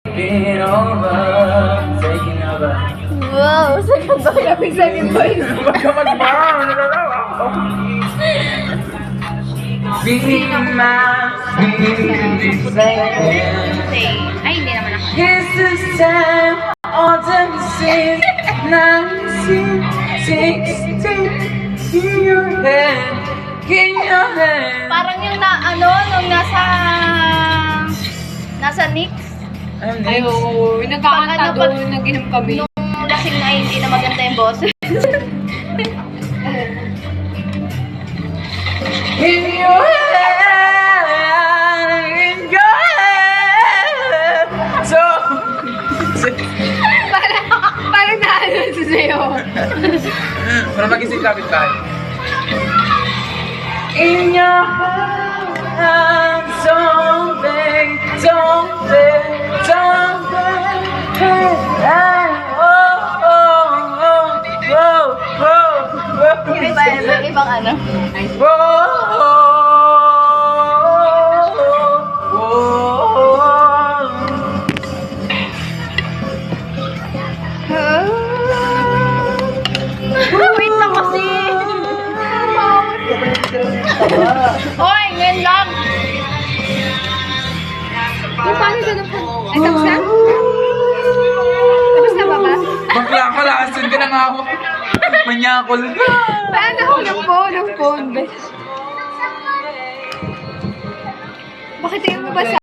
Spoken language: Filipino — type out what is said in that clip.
Taking over, taking over. Wow, second boy. Kapig second boy. Huwag ka mag-mom! Being my sweet Ay, hindi naman ako. It's this time, autumn since 1916. In your hand, in your hand. Parang yung nung nasa Nix. I'm Ay, next. oo. Nagkakanta Pag- doon, nag-inom kami. Nung lasing na hindi na maganda yung boses. In your hand, in your hand. So, Parang naano sa sa'yo. para mag-isip kapit tayo. In your hand, someday, someday, someday. Oh, oh, oh, oh, oh, oh. Ibang ano. Wait lang kasi. Oy, ngayon lang. Paano doon ang Ay, tapos na? Tapos na ba ba? Bakla ka, lason ka na nga ako. Manyakol. Paano ako ng phone? Bakit yung mo ba sa